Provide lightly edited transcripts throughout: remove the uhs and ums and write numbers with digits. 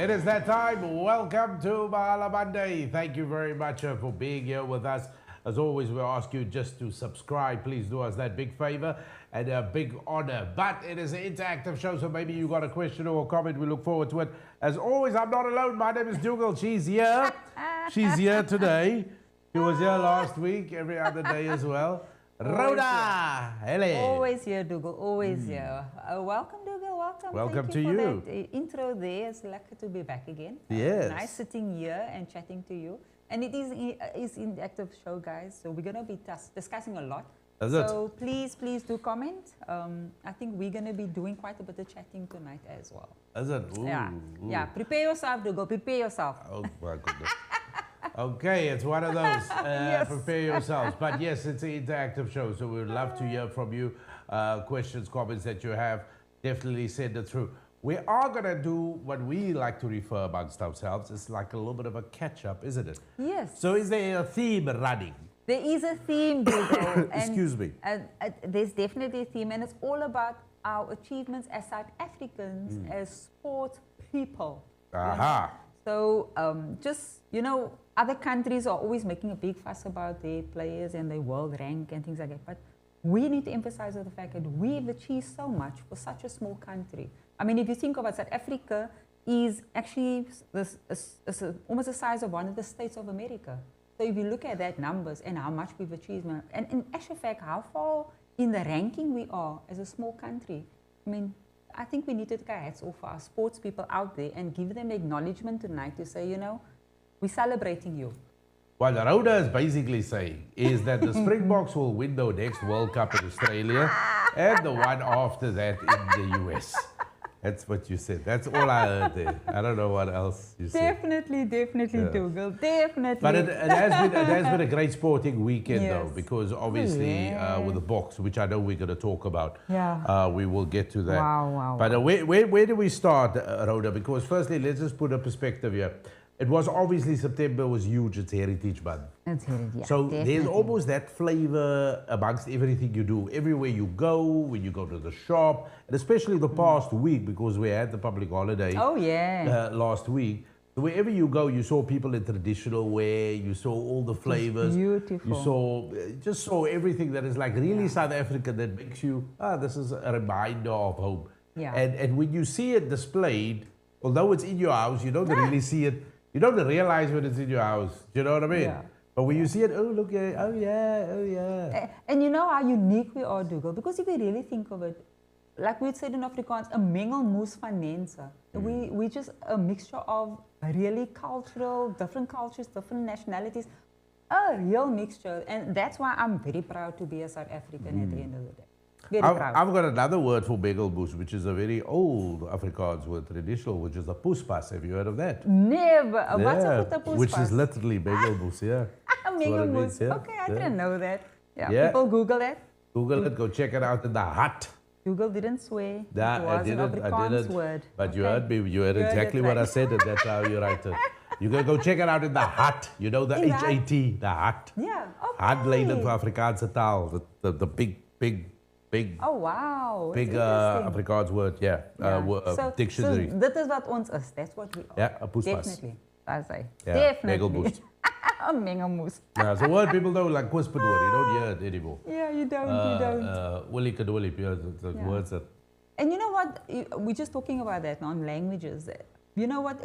It is that time. Welcome to Mahala Monday. Thank you very much for being here with us. As always, we ask you just to subscribe. Please do us that big favor and a big honor. But it is an interactive show, so maybe you got a question or a comment. We look forward to it. As always, I'm not alone. My name is Dugald. She's here. She's here today. She was here last week, every other day as well. Rhoda! Hello. Always here, Dugald. Always here. Welcome, Dugald. Welcome. Welcome Thank to you. you. For that intro there. It's lucky to be back again. Yes. Nice sitting here and chatting to you. And it is an interactive show, guys. So we're going to be discussing a lot. So please do comment. I think we're going to be doing quite a bit of chatting tonight as well. Is it? Ooh, yeah. Ooh. Yeah. Prepare yourself, Dugald. Prepare yourself. Oh, my goodness. Okay, it's one of those. Yes. Prepare yourselves. But yes, it's an interactive show, so we would love to hear from you. Questions, comments that you have, definitely send it through. We are going to do what we like to refer amongst ourselves. It's like a little bit of a catch-up, isn't it? Yes. So is there a theme running? There is a theme, Dugald. Excuse me. There's definitely a theme, and it's all about our achievements as South Africans, as sport people. Aha. So other countries are always making a big fuss about their players and their world rank and things like that. But we need to emphasize the fact that we've achieved so much for such a small country. I mean, if you think about South Africa, is actually almost the size of one of the states of America. So if you look at that numbers and how much we've achieved, and in actual fact, how far in the ranking we are as a small country. I mean, I think we need to take our hats off for our sports people out there and give them acknowledgement tonight to say, we're celebrating you. What Rhoda is basically saying is that the Springboks will win the next World Cup in Australia and the one after that in the US. That's what you said. That's all I heard there. I don't know what else you said. Definitely, Dugald. Definitely. But it has been a great sporting weekend, though, because obviously with the box, which I know we're going to talk about, we will get to that. Wow. But where do we start, Rhoda? Because firstly, let's just put a perspective here. It was obviously September was huge. It's Heritage Month. It's Heritage, yeah. So definitely. there's almost that flavor amongst everything you do. Everywhere you go, when you go to the shop, and especially the past week, because we had the public holiday last week. So wherever you go, you saw people in traditional wear, you saw all the flavors. Beautiful. You just saw everything that is like really South African that makes you, this is a reminder of home. Yeah. And when you see it displayed, although it's in your house, you don't really see it. You don't realize when it's in your house. Do you know what I mean? Yeah. But when you see it, oh, look, oh, yeah. And you know how unique we are, Dugald? Because if you really think of it, like we said in Afrikaans, a mengelmoes van mense. We just a mixture of really different cultures, different nationalities, a real mixture. And that's why I'm very proud to be a South African at the end of the day. Very proud. I've got another word for mengelmoes, which is a very old Afrikaans word, traditional, which is a poespas. Have you heard of that? Never. What's up with the poespas? Which is literally mengelmoes, yeah. Mengelmoes. Okay, I didn't know that. Yeah. People Google it. Google it. Go check it out in the hut. Google didn't swear. Nah, it was an Afrikaans word. But you heard me. You heard exactly what I said, and that's how you write it. You can go check it out in the hut. You know the H-A-T, the hut. Yeah, okay. Handleiding vir Afrikaanse taal. The big. Oh wow. Big Afrikaans word, dictionary. So that is what ons is. That's what we are. Yeah, a poespas. Definitely. That's right. Yeah, definitely. mengelmoes. A mengelmoes. Yeah, it's a word people don't like whispered word. You don't hear it anymore. Yeah, you don't. Willy kadwilly, the words that. And you know what? We're just talking about that on languages. You know what?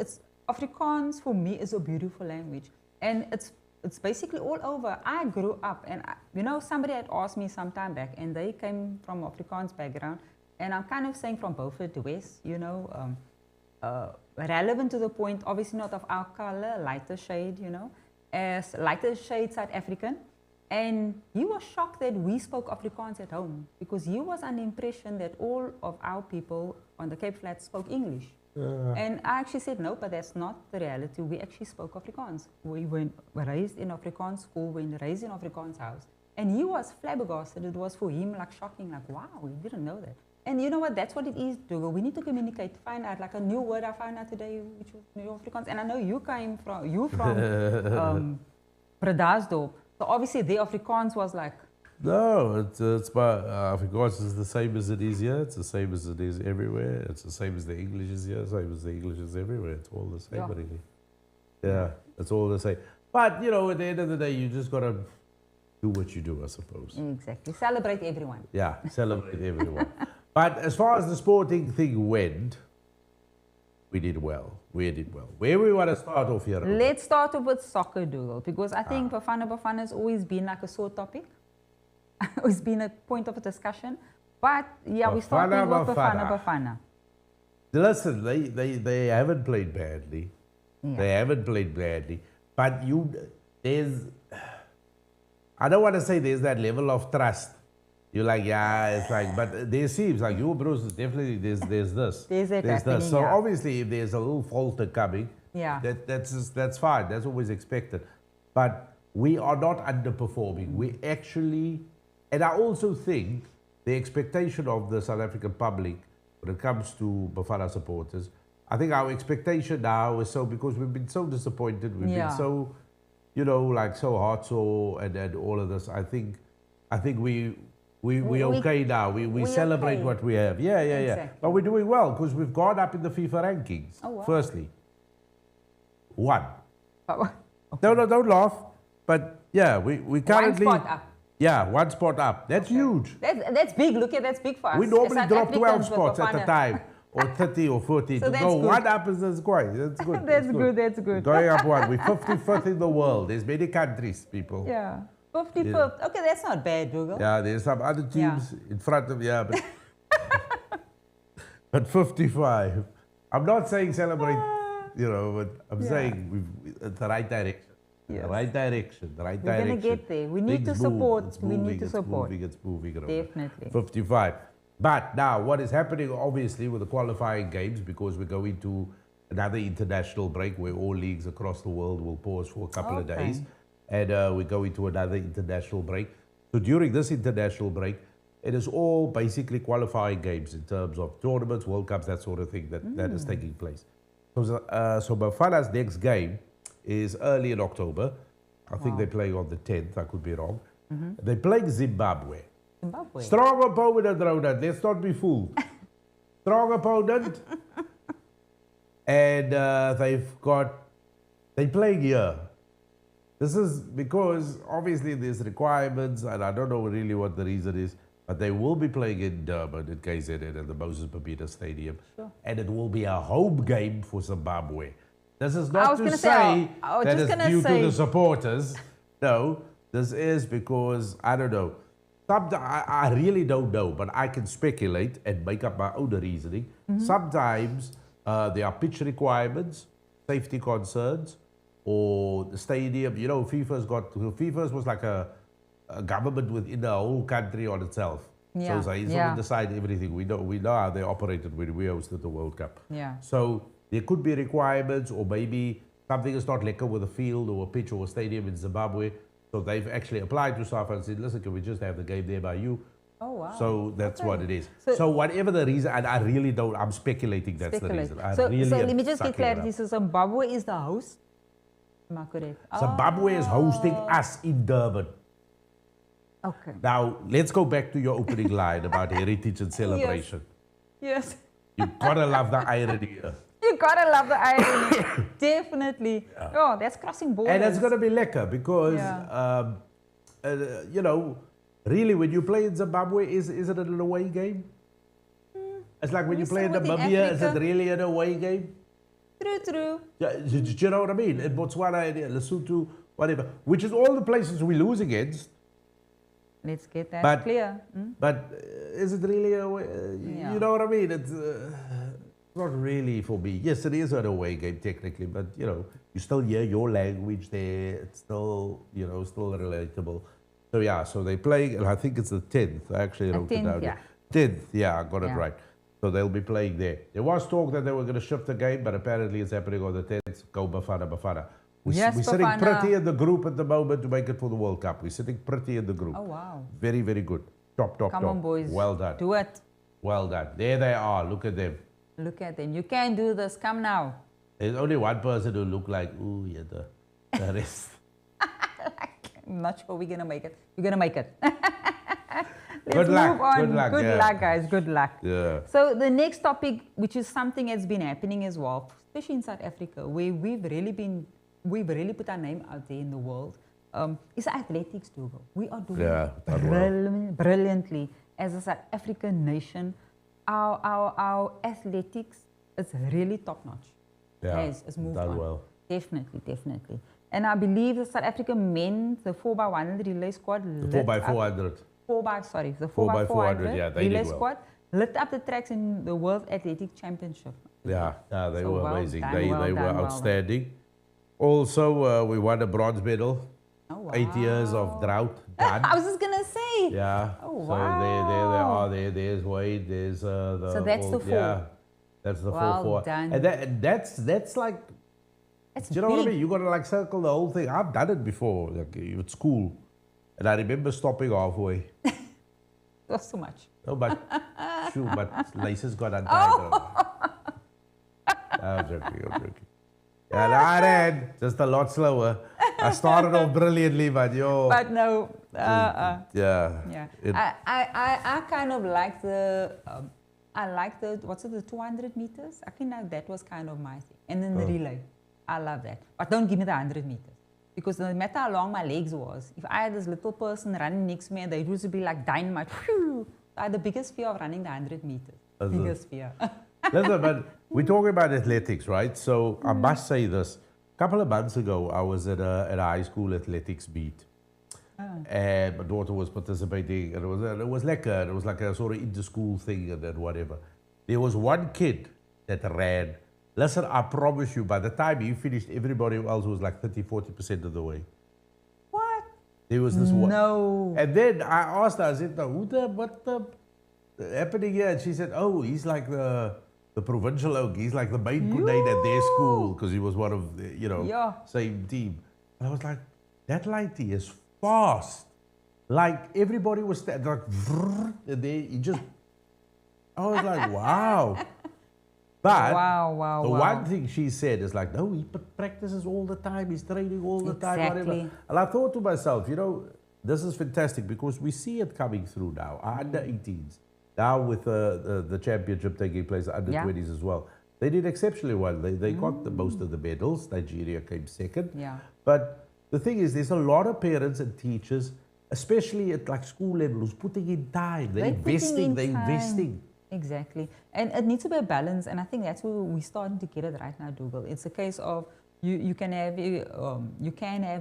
Afrikaans for me is a beautiful language, and it's basically all over. I grew up, and somebody had asked me some time back, and they came from Afrikaans background, and I'm kind of saying from Beaufort to West, relevant to the point, obviously not of our color, lighter shade, as lighter shade South African. And he was shocked that we spoke Afrikaans at home, because he was under the impression that all of our people on the Cape Flats spoke English. And I actually said, no, but that's not the reality. We actually spoke Afrikaans. We were raised in Afrikaans school, we were raised in Afrikaans house. And he was flabbergasted. It was for him like shocking, like, wow, we didn't know that. And you know what, that's what it is, Dugald. We need to communicate, find out, like a new word I found out today, which was New Afrikaans. And I know you from Bredasdorp. So obviously the Afrikaans was like No, of course, it's the same as it is here. It's the same as it is everywhere. It's the same as the English is here, same as the English is everywhere. It's all the same, Yeah. really. Yeah, it's all the same. But, you know, at the end of the day, you just got to do what you do, I suppose. Exactly. Celebrate everyone. Yeah, celebrate everyone. But as far as the sporting thing went, we did well. We did well. Where we want to start off here? Let's start off with soccer, Dougal, because I think Bafana has always been like a sore topic. It's been a point of discussion. But yeah, we started with Bafana. Listen, they haven't played badly. Yeah. They haven't played badly. But I don't want to say there's that level of trust. You're like, yeah, it's like, but there seems like you, Bruce, definitely there's this. There's this. So yeah. obviously, if there's a little falter coming, Yeah. that's fine. That's always expected. But we are not underperforming. We actually, and I also think the expectation of the South African public when it comes to Bafana supporters, I think our expectation now is because we've been so disappointed. We've been so, you know, like so heartsore and all of this. I think we're okay now. We celebrate okay. what we have. Yeah. Exactly. But we're doing well because we've gone up in the FIFA rankings. Oh, wow. Firstly. One. Okay. No, don't laugh. But yeah, we currently... One spot up. Yeah, one spot up. That's huge. That's big. Look at that's big for us. We normally South drop 12 Africans spots at a time. Or 30 or 40. So To that's go good. one up is quite. That's good. That's good. That's good. Going up one. We're 55th in the world. There's many countries, people. Yeah. 55th. Okay, that's not bad, Dougal. Yeah, there's some other teams in front of but but 55. I'm not saying celebrate, you know, but I'm saying it's the right direction. Yes. The right direction. The right We're direction. going to get there. We need to Things support. move. It's We moving, need to it's support. Moving, it's moving. Definitely. 55. But now, what is happening, obviously, with the qualifying games, because we're going to another international break where all leagues across the world will pause for a couple of days. And we go into another international break. So during this international break, it is all basically qualifying games in terms of tournaments, World Cups, that sort of thing that is taking place. So Bafana's next game is early in October. I think they're playing on the 10th. I could be wrong. They're playing Zimbabwe. Strong opponent, Rhoda. Let's not be fooled. Strong opponent. And they're playing here. This is because obviously there's requirements, and I don't know really what the reason is, but they will be playing in Durban at KZN at the Moses Babita Stadium. Sure. And it will be a home game for Zimbabwe. This is not to say that it's due to the supporters. No, this is because, I don't know. I really don't know, but I can speculate and make up my own reasoning. Sometimes there are pitch requirements, safety concerns, or the stadium. You know, FIFA's was like a government within the whole country on itself. Yeah. So it's not decide everything. We know how they operated when we hosted the World Cup. Yeah. So there could be requirements, or maybe something is not lekker with a field or a pitch or a stadium in Zimbabwe. So they've actually applied to SAFA and said, listen, can we just have the game there by you? Oh, wow. So that's what it is. So whatever the reason, and I really don't, I'm speculating that's the reason. So let me just get clarity. So Zimbabwe is the host? Am I correct? Zimbabwe is hosting us in Durban. Okay. Now, let's go back to your opening line about heritage and celebration. Yes. You gotta love the irony here. You gotta love the irony. Definitely. Yeah. Oh, that's crossing borders. And it's gonna be lekker because, you know, really when you play in Zimbabwe, is it an away game? It's like when you play in Namibia, is it really an away game? True. Yeah, do you know what I mean? In Botswana, Lesotho, whatever, which is all the places we lose against. Let's get that clear. But is it really a way? You know what I mean? It's not really for me. Yes, it is an away game technically, but you know, you still hear your language there. It's still, you know, still relatable. So yeah, so they play, and I think it's the 10th. I actually wrote it down. 10th, yeah, I got it right. So they'll be playing there. There was talk that they were going to shift the game, but apparently it's happening on the 10th. Go Bafana. We're sitting pretty in the group at the moment to make it for the World Cup. We're sitting pretty in the group. Oh, wow. Very, very good. Top. Come on, boys. Well done. Do it. Well done. There they are. Look at them. Look at them. You can do this. Come now. There's only one person who look like, ooh, yeah, the rest. I'm not sure we're going to make it. We're going to make it. Good luck. move on. Good luck. Good yeah. luck, guys. Good luck. Yeah. So the next topic, which is something that's been happening as well, especially in South Africa, where we've really put our name out there in the world, is athletics, Dougal. We are doing brilliantly as a South African nation. Our athletics is really top notch. Yeah. It's moved Done on. well. Definitely. And I believe the South African men, the 4x100 relay squad, The 4x400. the 4x400, yeah, they relay did well. squad lit up the tracks in the World Athletic Championship. Yeah, they So were well amazing. done, They well were done, well done. outstanding. Also, we won a bronze medal. Oh, wow. 8 years of drought done. I was just going to say. Yeah. Oh, so there they wow. are. There's Wade. There's the. So that's the 4. Yeah, that's the Well 4. done. And that's like. It's Do you know what I big. mean? You got to like circle the whole thing. I've done it before, like at school, and I remember stopping halfway. It was too much. No, but shoot, but laces got untied. I'm joking. Yeah, and I ran just a lot slower. I started off brilliantly, but But no. yeah. I kind of like the. I like the 200 meters. I think that was kind of my thing. And then the relay. I love that. But don't give me the 100 meters. Because no matter how long my legs was, if I had this little person running next to me, they used to be like dynamite. Whew, I had the biggest fear of running the 100 meters. Biggest fear. Listen, but we're talking about athletics, right? So I must say this. A couple of months ago, I was at a high school athletics meet. And my daughter was participating, and it was like a sort of inter-school thing and then whatever. There was one kid that ran. Listen, I promise you, by the time he finished, everybody else was like 30-40% of the way. What? There was this one. No. And then I asked her, I said, now, what the happening here? And she said, oh, he's like the provincial oak. He's like the main coordinator at their school because he was one of the, same team. And I was like, that lady is fast. Like everybody was like, and then he just, I was like, wow. But the one thing she said is like, no, he practices all the time. He's training all the time, whatever. And I thought to myself, this is fantastic because we see it coming through now. Our under 18s, now with the championship taking place, under 20s as well. They did exceptionally well. They got most of the medals. Nigeria came second. Yeah. But the thing is, there's a lot of parents and teachers, especially at like school level, who's putting in time. They're investing. Exactly. And it needs to be a balance. And I think that's where we're starting to get it right now, Dougal. It's a case of you can have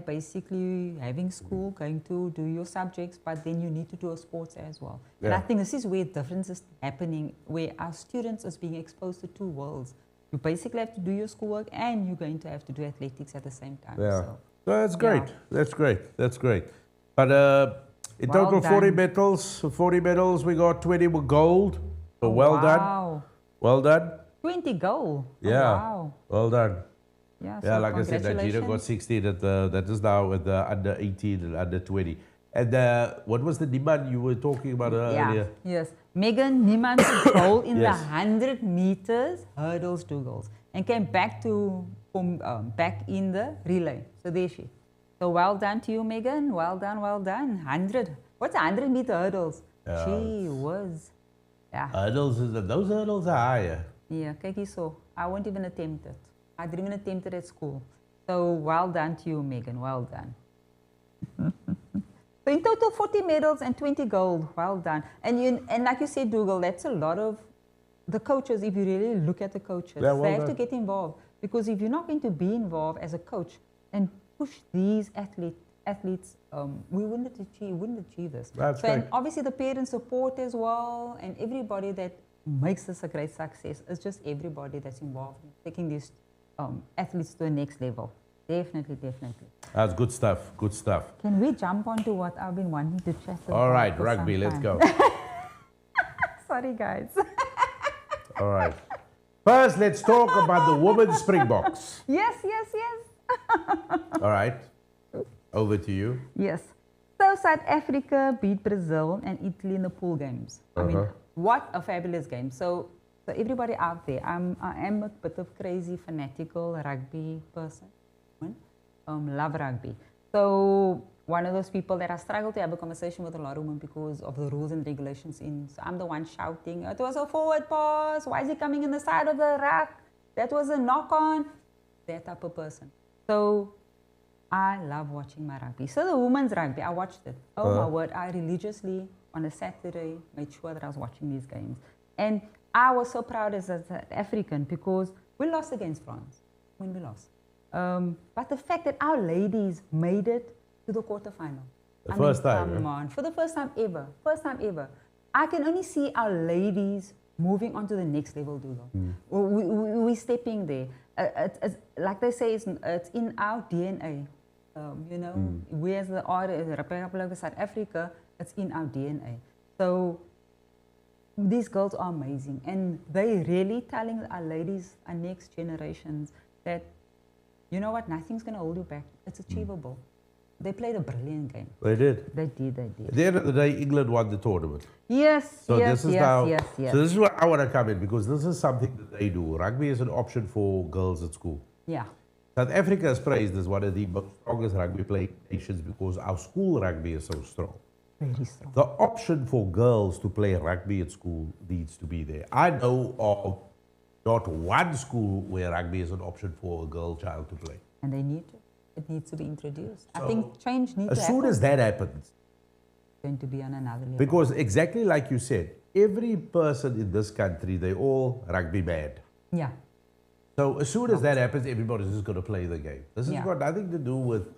basically having school, going to do your subjects, but then you need to do a sports as well. Yeah. And I think this is where difference is happening, where our students is being exposed to 2 worlds. You basically have to do your schoolwork and you're going to have to do athletics at the same time. Yeah. So that's great. Yeah. That's great. But in total, 40 medals, we got 20 with gold. So well done. 20 gold. Yeah. Oh, wow. Well done. Yeah, so like I said, Nigeria got 16 that is now with the under 18 and under 20. And what was the demand you were talking about earlier? Yes. Megan Niemann gold in the 100 meters hurdles, Dougals, and came back back in the relay. So there she. So well done to you, Megan. Well done. 100. What's 100 meter hurdles? She was. Yeah. Those hurdles are higher. Yeah, kijk so. I won't even attempt it. I didn't even attempt it at school. So well done to you, Megan. Well done. So in total, 40 medals and 20 gold. Well done. And like you said, Dougal, that's a lot of the coaches. If you really look at the coaches, they have to get involved. Because if you're not going to be involved as a coach and push these athletes, we wouldn't achieve this. That's and obviously the parent support as well, and everybody that makes this a great success is just everybody that's involved in taking these athletes to the next level. Definitely. That's good stuff. Can we jump on to what I've been wanting to chat about? All right, rugby, let's go. Sorry, guys. All right. First, let's talk about the women's Springboks. Yes. All right. Over to you. Yes. So South Africa beat Brazil and Italy in the pool games. I mean, what a fabulous game. So everybody out there, I am a bit of crazy, fanatical rugby person. Love rugby. So one of those people that I struggle to have a conversation with a lot of women because of the rules and regulations in. So I'm the one shouting, it was a forward pass, why is he coming in the side of the rack? That was a knock on. That type of person. So I love watching my rugby. So the women's rugby, I watched it. Oh my word, I religiously on a Saturday made sure that I was watching these games. And I was so proud as an African because we lost against France when we lost. But the fact that our ladies made it to the quarterfinal. First time. Come on, for the first time ever. First time ever. I can only see our ladies moving on to the next level, Dougal. We're stepping there. It's, like they say, it's in our DNA. You know, we as the Republic of South Africa, it's in our DNA. So these girls are amazing, and they really telling our ladies, our next generations, that you know what, nothing's going to hold you back. It's achievable. They played a brilliant game. They did. They did. At the end of the day, England won the tournament. Yes, So yes, this is yes, now. yes, yes. So this is where I want to come in, because this is something that they do. Rugby is an option for girls at school. Yeah. South Africa is praised as one of the most strongest rugby playing nations because our school rugby is so strong. Very strong. The option for girls to play rugby at school needs to be there. I know of not one school where rugby is an option for a girl child to play. And they need to. It needs to be introduced. So I think change needs to as soon happen. as that happens, It's going to be on another level. because exactly like you said, every person in this country, they all rugby mad. Yeah. So as soon as that happens, everybody's just going to play the game. This has Yeah. got nothing to do with,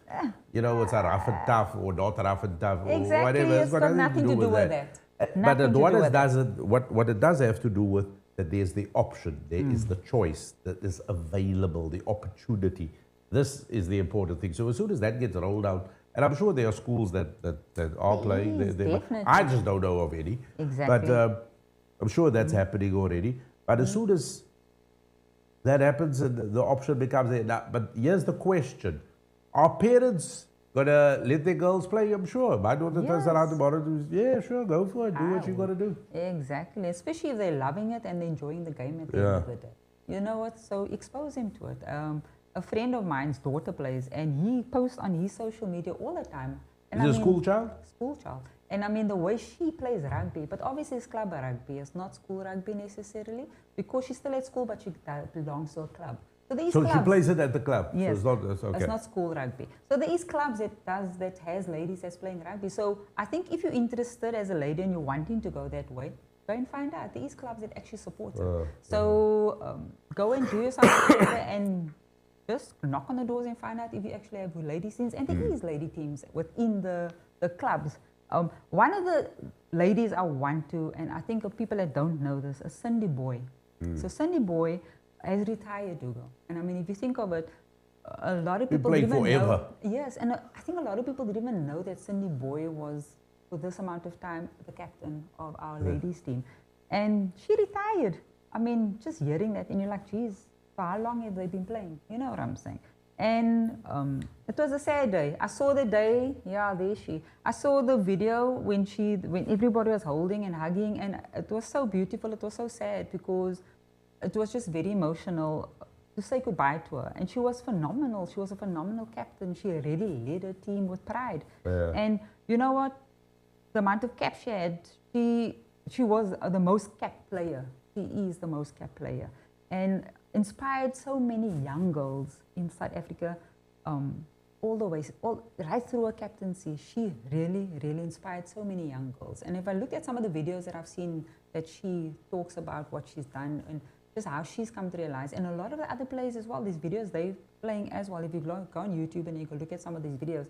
you know, it's a rough and tough or not rough and tough or Exactly. whatever. It's got nothing to do with that. But Nothing to what do it with doesn't, what it does have to do with, that there's the option, there is the choice that is available, the opportunity. This is the important thing. So as soon as that gets rolled out, and I'm sure there are schools that are playing. Definitely. I just don't know of any. Exactly. But I'm sure that's happening already. But as soon as that happens, and the option becomes there. Now, but here's the question: are parents gonna let their girls play? I'm sure. My daughter turns Yes. around tomorrow and says, "Yeah, sure, go for it. Do what you would. gotta do." Exactly. Especially if they're loving it and they're enjoying the game at the end of the day. You know what? So expose him to it. A friend of mine's daughter plays, and he posts on his social media all the time. And Is it a school child? School child. And I mean, the way she plays rugby, but obviously it's club rugby, it's not school rugby necessarily, because she's still at school, but she belongs to a club. So there is So clubs. she plays it at the club. Yes. So it's not, it's okay. It's not school rugby. So there is clubs that has ladies that's playing rugby. So I think if you're interested as a lady and you're wanting to go that way, go and find out. There is clubs that actually support it. So go and do yourself a favor and just knock on the doors and find out if you actually have lady teams. And there is lady teams within the clubs. One of the ladies I want to, and I think of people that don't know this, is Cindy Boy. So Cindy Boy has retired, Dougal. And I mean, if you think of it, a lot of people played didn't even forever. know. Yes, and I think a lot of people didn't even know that Cindy Boy was, for this amount of time, the captain of our ladies team. And she retired. I mean, just hearing that, and you're like, geez, for how long have they been playing? You know what I'm saying? And it was a sad day. I saw the day, yeah, there she. I saw the video when everybody was holding and hugging, and it was so beautiful. It was so sad because it was just very emotional to say goodbye to her. And she was phenomenal. She was a phenomenal captain. She really led her team with pride. Yeah. And you know what? The amount of caps she had, she was the most capped player. She is the most capped player. And inspired so many young girls in South Africa all the way, right through her captaincy. She really, really inspired so many young girls. And if I look at some of the videos that I've seen that she talks about what she's done and just how she's come to realize, and a lot of the other players as well, these videos they're playing as well. If you go on YouTube and you go look at some of these videos,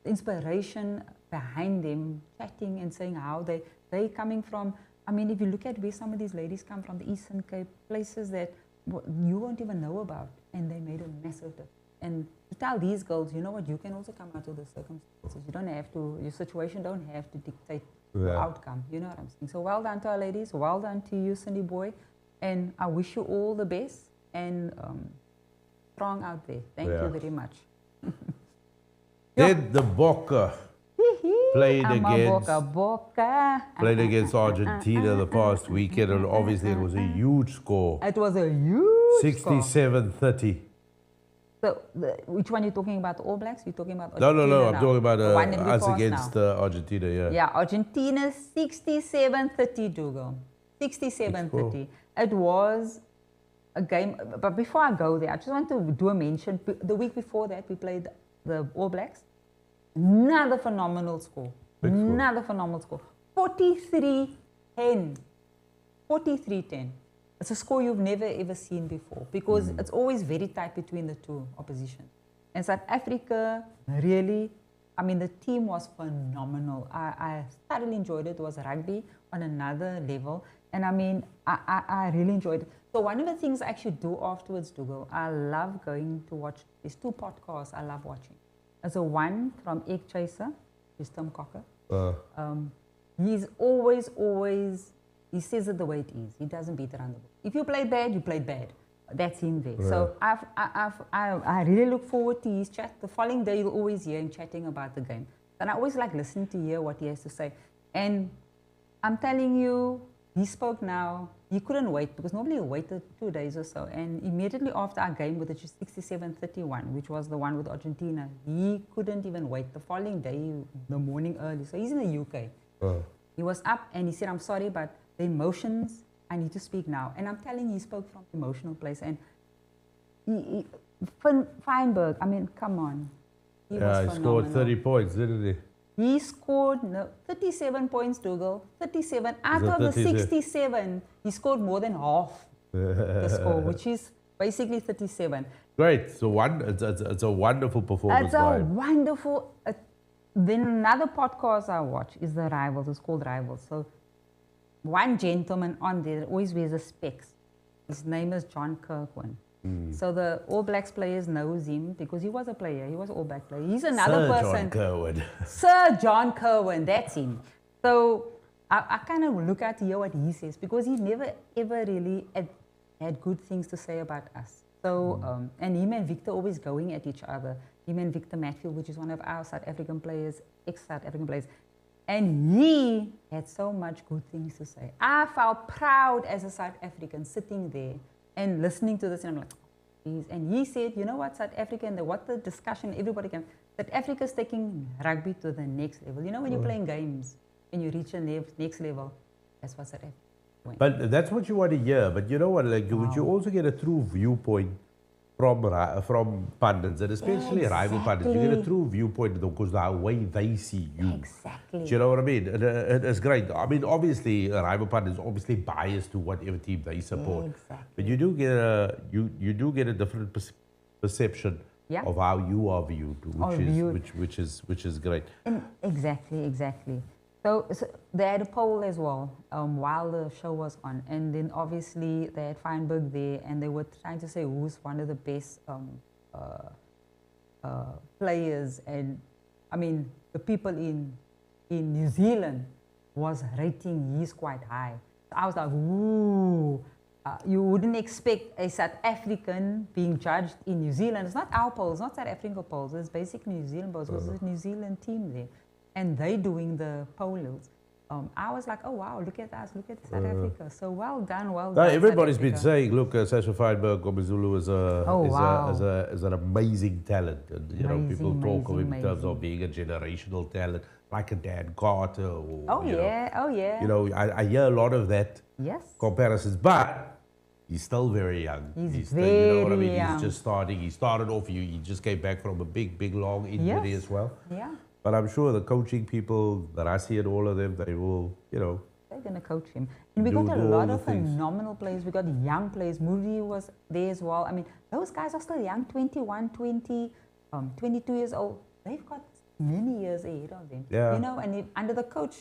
the inspiration behind them, chatting and saying how they coming from. I mean, if you look at where some of these ladies come from, the Eastern Cape, places that you won't even know about, and they made a massive difference. And to tell these girls, you know what, you can also come out of the circumstances. You don't have to, your situation don't have to dictate the outcome. You know what I'm saying? So well done to our ladies, well done to you, Cindy Boy, and I wish you all the best and strong out there. Thank you very much. Then the Boca played against Argentina the past weekend, and obviously it was a huge score. It was a huge 67-30. So, which one are you talking about? The All Blacks? You're talking about No, Argentina no, no. I'm now? talking about The one that we us passed against now. Argentina, yeah. Yeah, Argentina 67-30, Dougal. 67-30. It was a game, but before I go there, I just want to do a mention. The week before that, we played the All Blacks. Another phenomenal score. Another phenomenal score. 43-10. 43-10. It's a score you've never ever seen before because it's always very tight between the two opposition. And South Africa really, I mean, the team was phenomenal. I thoroughly enjoyed it. It was rugby on another level. And I mean, I really enjoyed it. So one of the things I actually do afterwards, Dougal, I love going to watch, there's 2 podcasts I love watching. There's a one from Egg Chaser, who's Tim Cocker. He's always, he says it the way it is. He doesn't beat around the bush. If you played bad, you played bad. That's him there. So I really look forward to his chat. The following day, you'll always hear him chatting about the game. And I always like listening to hear what he has to say. And I'm telling you, he spoke now. He couldn't wait because normally he waited 2 days or so. And immediately after our game with the 67-31, which was the one with Argentina, he couldn't even wait. The following day, the morning early. So he's in the UK. He was up and he said, I'm sorry, but the emotions, I need to speak now. And I'm telling you, he spoke from an emotional place. And Feinberg, I mean, come on. He scored 30 points, didn't he? He scored 37 points, Dougal. 37. Out of the 67, he scored more than half the score, which is basically 37. Great. So it's a wonderful performance. It's a wonderful. Then another podcast I watch is The Rivals. It's called Rivals. So one gentleman on there always wears the specs. His name is John Kirkwan. So the All Blacks players knows him because he was a player. He was an All Black player. He's another person. John Kirwan. Sir John Kirwan, that's him. So I kind of look at to hear what he says because he never ever really had good things to say about us. So and him and Victor always going at each other. Him and Victor Matfield, which is one of our South African players, ex-South African players. And he had so much good things to say. I felt proud as a South African sitting there and listening to this, and I'm like, geez. And he said, you know what, South Africa, and what the discussion, everybody can, South Africa's taking rugby to the next level. You know, when you're playing games and you reach a next level, that's what South Africa went. But that's what you want to hear. But you know what, like, you also get a true viewpoint from pundits, and especially rival pundits. You get a true viewpoint because the way they see you. Exactly. Do you know what I mean? It's great. I mean, obviously, a rival pundit is obviously biased to whatever team they support. Exactly. But you do get a different perception of how you are viewed, which is great. And exactly. So they had a poll as well while the show was on, and then obviously they had Feinberg there, and they were trying to say who's one of the best players, and I mean the people in New Zealand was rating his quite high. So I was like, ooh, you wouldn't expect a South African being judged in New Zealand. It's not our polls, not South African polls. It's basically New Zealand polls. It was a New Zealand team there. And they doing the polls. I was like, oh wow, look at us, look at South Africa. So well done, well done. Everybody's been saying, look, Sasha Feinberg, Komazulu is an amazing talent. And, you know, people talk of him in terms of being a generational talent, like a Dan Carter. Or, yeah. You know, I hear a lot of that comparisons, but he's still very young. He's still, very you know what I mean? young. He's just starting. He started off, he just came back from a big, long injury as well. Yeah. But I'm sure the coaching people that I see at all of them, they will, you know. They're going to coach him. And we got a lot of phenomenal players. We got young players. Moody was there as well. I mean, those guys are still young, 21, 20, 22 years old. They've got many years ahead of them. Yeah. You know, and under the coach,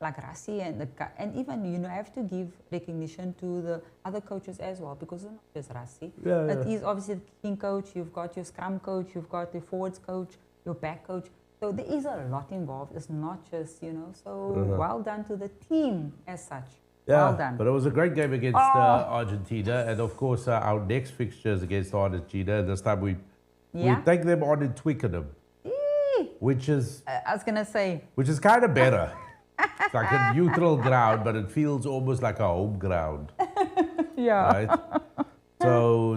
like Rassi and even, you know, I have to give recognition to the other coaches as well, because it's not just Rassi. It is obviously the kicking coach, you've got your scrum coach, you've got the forwards coach, your back coach. So there is a lot involved. It's not just, you know, so well done to the team as such. Yeah, well done. But it was a great game against Argentina. And of course, our next fixture is against Argentina. And this time we take them on in Twickenham, which is... I was going to say... Which is kind of better. It's like a neutral ground, but it feels almost like a home ground. Yeah. Right?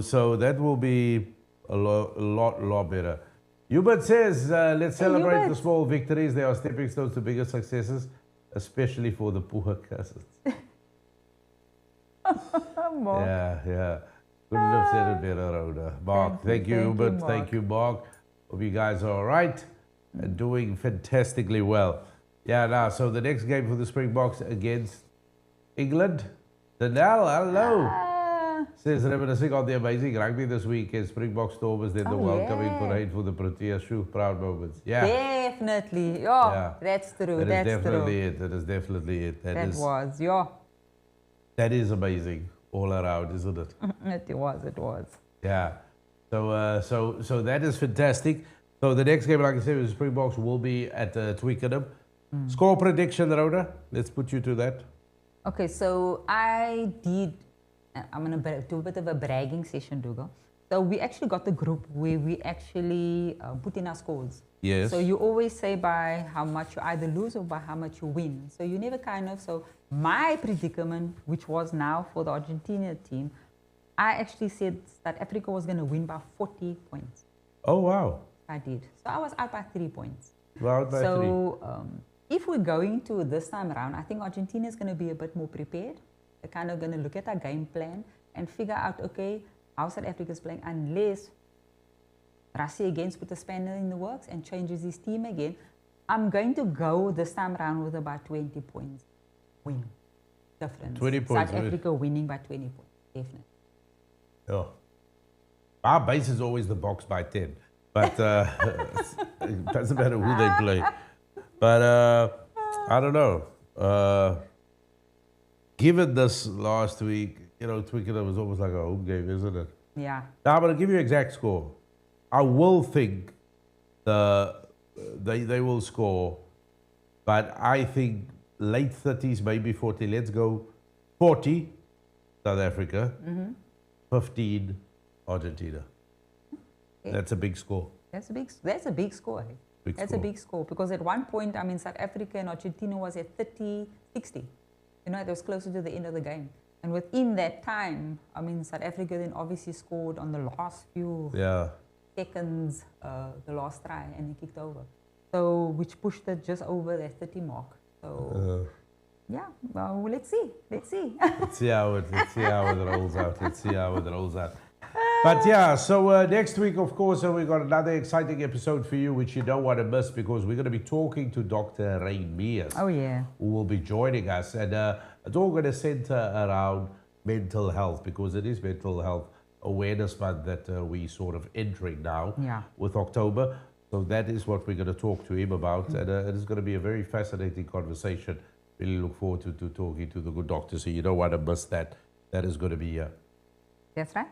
So that will be a lot better. Hubert says, let's celebrate the Hubert. small victories. They are stepping stones to bigger successes, especially for the poor cousins. Mark. Yeah. Couldn't have said it better, Rhoda. Mark, thank you, Hubert. Mark. Thank you, Mark. Hope you guys are all right and doing fantastically well. Yeah, now, so the next game for the Springboks against England. Danelle, hello. Says reminiscing on the amazing rugby this weekend. Springbok Stormers then the welcoming parade for the Proteas. Shoe proud moments. Yeah. Definitely. Yeah. That's true. That is That's definitely true. it. That is definitely it. That is amazing all around, isn't it? It was. Yeah. So that is fantastic. So the next game, like I said, is Springboks will be at Twickenham. Score prediction, Rhoda. Let's put you to that. Okay, so I'm going to do a bit of a bragging session, Dougal. So we actually got the group where we actually put in our scores. Yes. So you always say by how much you either lose or by how much you win. So you never so my predicament, which was now for the Argentina team, I actually said South Africa was going to win by 40 points. Oh, wow. I did. So I was out by 3 points. Out by 3. If we're going to this time around, I think Argentina is going to be a bit more prepared. They're kind of going to look at our game plan and figure out, okay, how South Africa is playing, unless Rassie again puts a spanner in the works and changes his team again. I'm going to go this time around with about 20 points win difference. 20 points. South Africa winning by 20 points, definitely. Yeah. Our base is always the Boks by 10. But it doesn't matter who they play. But I don't know. Given this last week, Twickenham was almost like a home game, isn't it? Yeah. Now I'm going to give you exact score. I will think they will score, but I think late 30s, maybe 40. Let's go 40, South Africa, 15, Argentina. Okay. That's a big score. That's a big score. That's a big score because at one point, South Africa and Argentina was at 30-60. It was closer to the end of the game. And within that time, South Africa then obviously scored on the last few seconds, the last try, and they kicked over. So, which pushed it just over that 30 mark. So, well, let's see. Let's see how it rolls out. But yeah, so next week, of course, we've got another exciting episode for you, which you don't want to miss because we're going to be talking to Dr. Rain Mears. Oh, yeah. Who will be joining us. And it's all going to center around mental health because it is Mental Health Awareness Month that we sort of entering now with October. So that is what we're going to talk to him about. And it is going to be a very fascinating conversation. Really look forward to talking to the good doctor. So you don't want to miss that. That is going to be... That's right.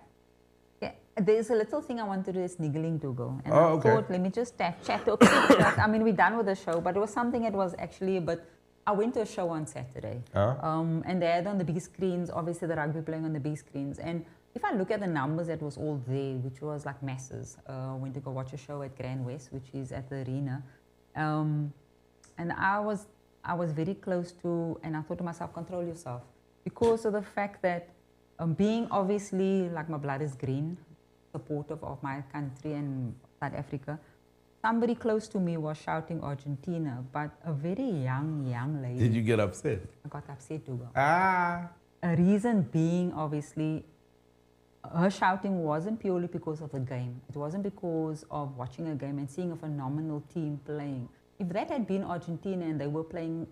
There's a little thing I want to do is niggling to go. And I thought, let me just chat a bit. We're done with the show, but it was something that was actually a bit... I went to a show on Saturday. And they had on the big screens, obviously the rugby playing on the big screens. And if I look at the numbers that was all there, which was like masses, went to go watch a show at Grand West, which is at the arena. And I was very close to, and I thought to myself, control yourself. Because of the fact that being obviously, like my blood is green, supportive of my country and South Africa, somebody close to me was shouting Argentina, but a very young lady. Did you get upset? I got upset too. A reason being, obviously, her shouting wasn't purely because of the game. It wasn't because of watching a game and seeing a phenomenal team playing. If that had been Argentina and they were playing,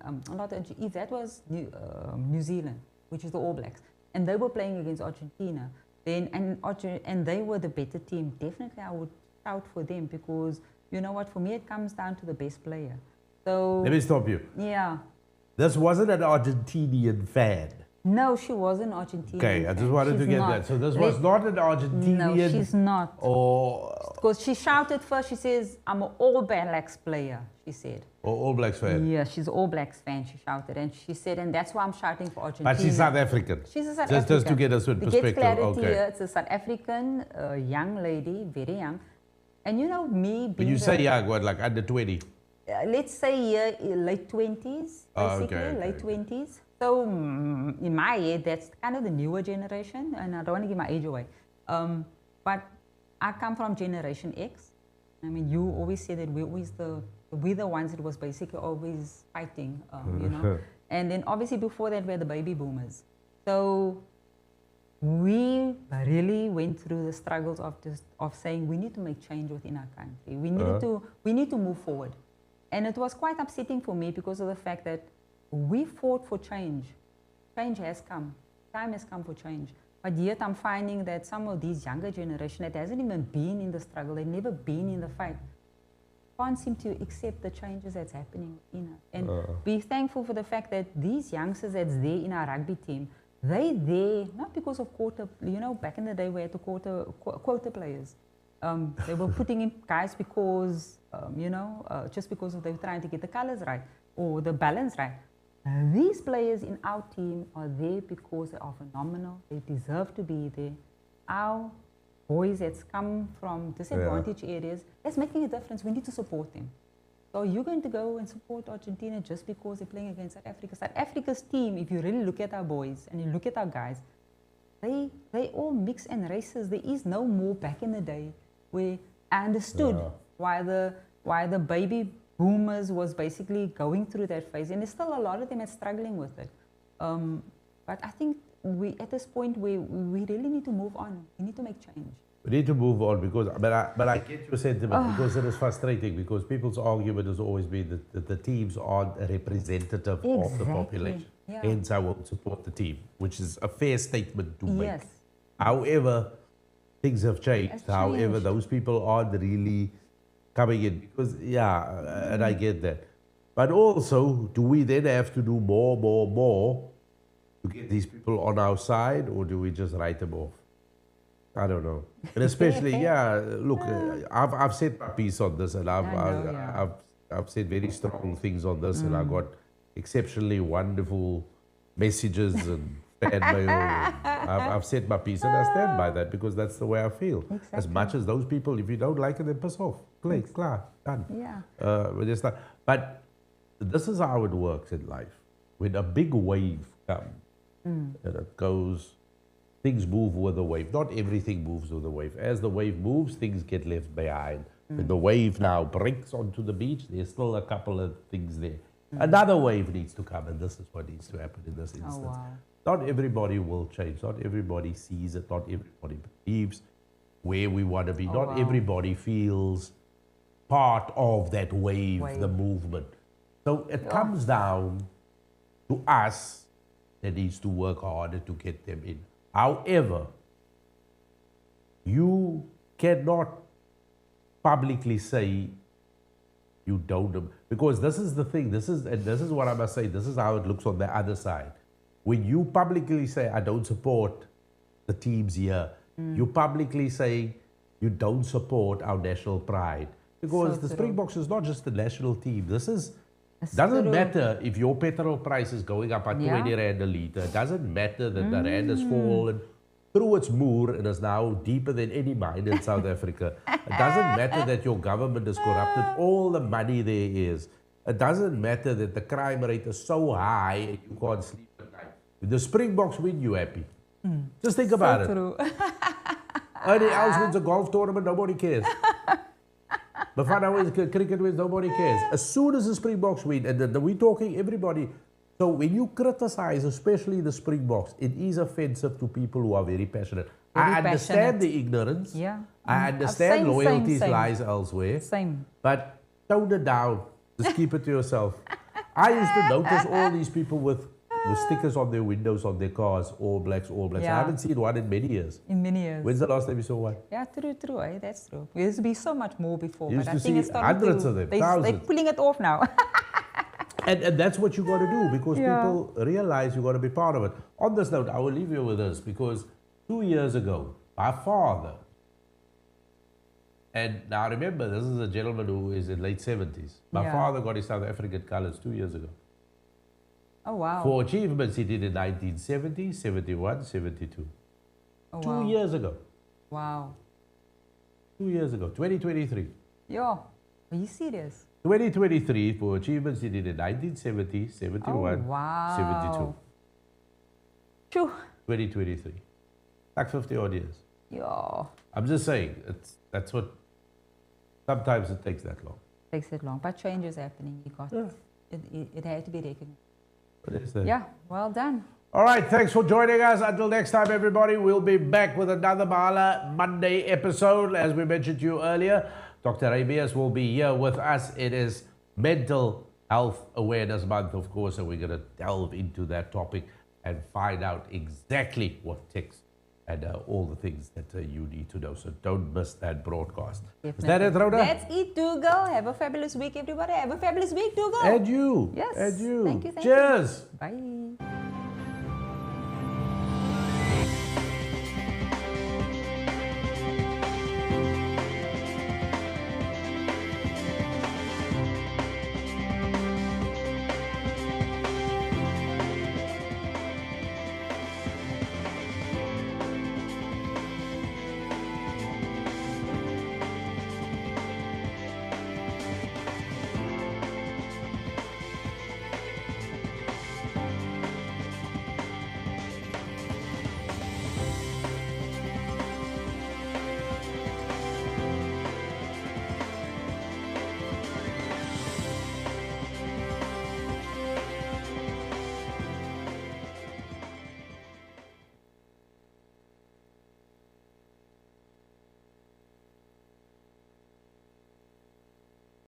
if that was New Zealand, which is the All Blacks, and they were playing against Argentina, then and they were the better team, definitely I would shout for them because you know what, for me it comes down to the best player. So let me stop you. Yeah. This wasn't an Argentinian fan. No, she wasn't Argentinian. Okay, I just wanted to get that. So this was not an Argentinian. No, she's not. Because she shouted first, she says, I'm an All Blacks player, she said. All Blacks fan? Yeah, she's an All Blacks fan, she shouted. And she said, and that's why I'm shouting for Argentina. But she's South African. She's a South African. Just to get us in perspective. To get clarity here, it's a South African young lady, very young. And you know, me being... But you say young, what, like under 20? Let's say late 20s, basically, late 20s. So in my head, that's kind of the newer generation, and I don't want to give my age away. But I come from Generation X. I mean, you always say that we're the ones that was basically always fighting, you know. And then obviously before that were the baby boomers. So we really went through the struggles of saying we need to make change within our country. We need to move forward. And it was quite upsetting for me because of the fact that we fought for change. Change has come. Time has come for change. But yet I'm finding that some of these younger generation that hasn't even been in the struggle, they've never been in the fight, can't seem to accept the changes that's happening in us. And be thankful for the fact that these youngsters that's there in our rugby team, they there not because of quota, you know, back in the day we had to quota players. They were putting in guys because, you know, just because they were trying to get the colors right or the balance right. These players in our team are there because they are phenomenal. They deserve to be there. Our boys that's come from disadvantaged areas, that's making a difference. We need to support them. So you're going to go and support Argentina just because they're playing against South Africa. South Africa's team, if you really look at our boys and you look at our guys, they all mix and races. There is no more back in the day where I understood why the baby boomers was basically going through that phase, and there's still a lot of them are struggling with it. But I think we at this point we really need to move on. We need to make change. We need to move on because, but I get your sentiment because it is frustrating because people's argument has always been that the teams aren't a representative of the population. Yeah. Hence, I won't support the team, which is a fair statement to make. Yes. However, things have changed. However, those people aren't really coming in because, and I get that. But also, do we then have to do more to get these people on our side, or do we just write them off? I don't know. And especially, look, I've said my piece on this, and I've said very strong things on this, and I got exceptionally wonderful messages and fan mail. I've said my piece, and I stand by that because that's the way I feel. Exactly. As much as those people, if you don't like it, then piss off. Play, klar, done. Yeah. But this is how it works in life. When a big wave comes, and it goes, things move with the wave. Not everything moves with the wave. As the wave moves, things get left behind. When the wave now breaks onto the beach, there's still a couple of things there. Another wave needs to come, and this is what needs to happen in this instance. Oh, wow. Not everybody will change. Not everybody sees it. Not everybody believes where we want to be. Not everybody feels part of that wave, the movement. So it comes down to us that needs to work harder to get them in. However, you cannot publicly say you don't, because this is the thing, this is what I must say, this is how it looks on the other side. When you publicly say, I don't support the teams here, you publicly say you don't support our national pride. Because the Springboks is not just the national team. This is, doesn't matter if your petrol price is going up by 20 rand a litre. It doesn't matter that the rand has fallen through its moor and is now deeper than any mine in South Africa. It doesn't matter that your government is corrupted. All the money there is. It doesn't matter that the crime rate is so high and you can't sleep at night. If the Springboks win, you're happy. Just think about it. Anybody else wins a golf tournament, nobody cares. But find out when cricket wins, nobody cares. As soon as the Springboks win, and we're talking everybody. So when you criticize, especially the Springboks, it is offensive to people who are very passionate. I understand the ignorance. Yeah. I understand loyalties lies elsewhere. Same. But tone it down. Just keep it to yourself. I used to notice all these people with stickers on their windows, on their cars, all blacks, all blacks. Yeah. I haven't seen one in many years. In many years. When's the last time you saw one? Yeah, true, eh? That's true. There used to be so much more before, You but used I to think see it's starting hundreds of them, they're thousands. pulling it off now. And that's what you got to do because people realize you got to be part of it. On this note, I will leave you with this because 2 years ago, my father, and now remember, this is a gentleman who is in late 70s. My father got his South African colours 2 years ago. Oh, wow. For achievements he did in 1970, 71, 72. Oh, 2 years ago. Wow. 2 years ago, 2023. Yo, are you serious? 2023 for achievements he did in 1970, 71, 72. Phew. 2023. Like 50 odd years. Yeah, I'm just saying, that's what, sometimes it takes that long. takes it long, but change is happening. You got Yeah. it had to be recognized. What is that? Yeah, well done. All right, thanks for joining us. Until next time, everybody, we'll be back with another Mahala Monday episode. As we mentioned to you earlier, Dr. Abias will be here with us. It is Mental Health Awareness Month, of course, and we're going to delve into that topic and find out exactly what ticks and all the things that you need to know. So don't miss that broadcast. Definitely. Is that it, Rhoda? That's it, Dougal. Have a fabulous week, everybody. Have a fabulous week, Dougal. And you. Yes. And you. Thank you. Cheers. Bye.